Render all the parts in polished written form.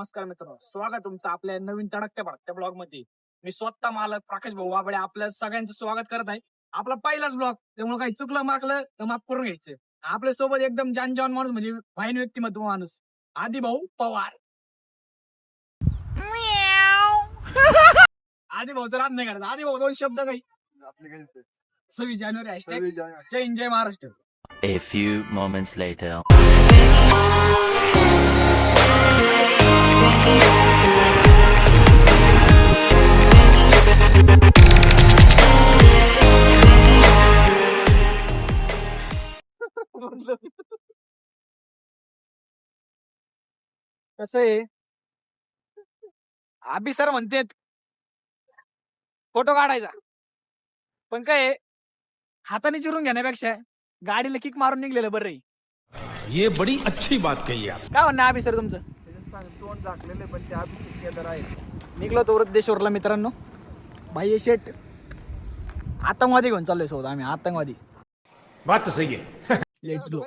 नमस्कार मित्रांनो, स्वागत तुमचं आपल्या नवीन तडकत्या भडकत्या ब्लॉग मध्ये. मी स्वतः मालक प्रकाश भाऊ वाबळे आपल्या सगळ्यांचं स्वागत करत आहे. आपला पहिलाच ब्लॉग, त्यामुळे काही चुकलं मागलं तर माफ करून घ्यायचं. आपल्या सोबत एकदम जानजान माणूस म्हणजे फाईन व्यक्तिमत्व माणूस आदी भाऊ पवार. आदी भाऊचं रात नाही करत. आदी भाऊ दोन शब्द काही. 26 जानेवारी हॅशटॅग जय हिंद जय Maharashtra. A few moments later. कसं आहे, आबी सर म्हणतेत फोटो काढायचा, पण काय हाताने चिरून घेण्यापेक्षा गाडीला किक मारून निघलेलं बरं. ये बड़ी अच्छी बात कही आप. काय म्हणणं आबी सर तुमचं? तोंड झाकलेले पण ते आधी केदार आहे. निघलो तो वृद्धेश्वरला मित्रांनो. भाई शेट आतंकवादी घेऊन चाललोय सोबत आम्ही. आतंकवादी. बात तो सही है. Let's go.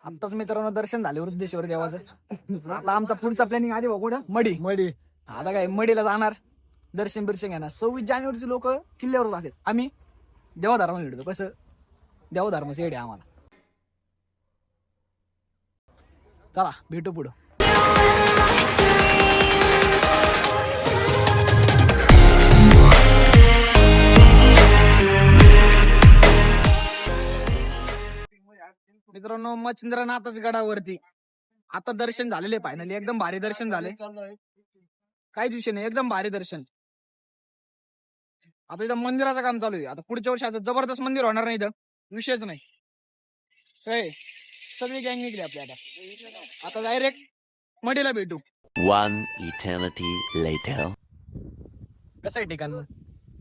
आताच मित्रांनो दर्शन झाले वृद्धेश्वर देवाचं. आता आमचा पुढचा प्लॅनिंग आधी बघू ना मडी. आता काय मडीला जाणार, दर्शन घेणार. 26 जानेवारीचे लोक किल्ल्यावर जातात, आम्ही देवधर्माला भेटतो. कसं देवधर्म सेड आहे आम्हाला. चला भेटू पुढं. मित्रांनो मच्छिंद्रनाथच गडावरती आता दर्शन झालेले फायनली. एकदम भारी दर्शन झाले. काही दिवशी नाही, एकदम भारी दर्शन. आता इथं मंदिराचं काम चालू आहे. आता पुढच्या वर्षी असं जबरदस्त मंदिर होणार नाही, इथं विषयच नाही. काय सगळी गँग निघली आपल्या. आता डायरेक्ट मडीला भेटू. One eternity later. कसं आहे ठिकाण?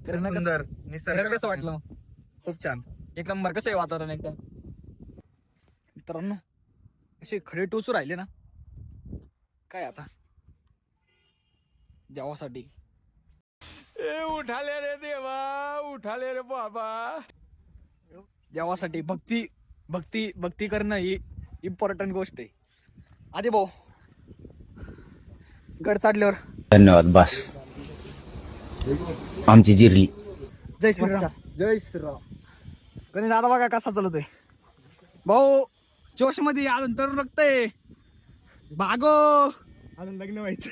सुंदर निसर्ग कसं वाटलं? खूप छान. एक नंबर. कसं आहे वातावरण एकदम? मित्रांनो असे खडे टोचू राहिले ना, काय आता देवासाठी. उठाले रे देवा, उठाले रे बाबा. देवासाठी भक्ती भक्ती भक्ती करणं ही इम्पॉर्टंट गोष्ट आहे. आधी भाऊ गड चढल्यावर धन्यवाद. बस आमची जिरली. जय श्रीराम. जय श्रीराम. गणेश दादा बघा कसा चालतोय भाऊ. जोश मध्ये अजून तरुण रक्त आहे. भागो, अजून लग्न व्हायचं.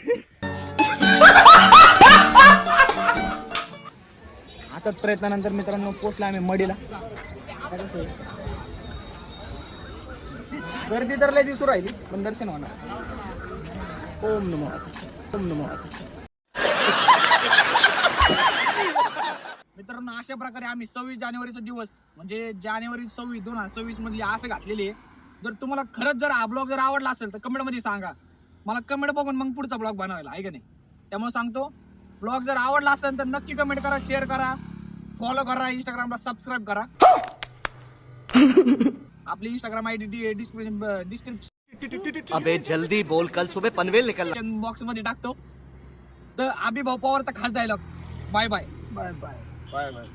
आता प्रयत्नानंतर मित्रांनो पोचला आम्ही मडीला. गर्दी तर लय दिसू राहिली, पण दर्शन होणार. ओम नमः ओम नमः. मित्रांनो अशा प्रकारे आम्ही 26 जानेवारीचा दिवस म्हणजे जानेवारी 26, 2026 मधली असं घातलेली आहे. जर तुम्हाला खरंच जर हा ब्लॉग जर आवडला असेल तर कमेंट मध्ये सांगा. मला कमेंट बघून मग पुढचा ब्लॉग बनवायला आहे का नाही. त्यामुळे सांगतो, ब्लॉग जर आवडला असेल तर नक्की कमेंट करा, शेअर करा, फॉलो करा, इंस्टाग्रामला सबस्क्राईब करा. आपली इंस्टाग्राम आयडी डिस्क्रिप्शन अबे जल्दी बोल, कल सुबह पनवेल निकलना. बॉक्स मध्ये टाकतो. तर आबी भाऊ पवारचा खास dialogue. Bye bye. Bye bye. Bye bye.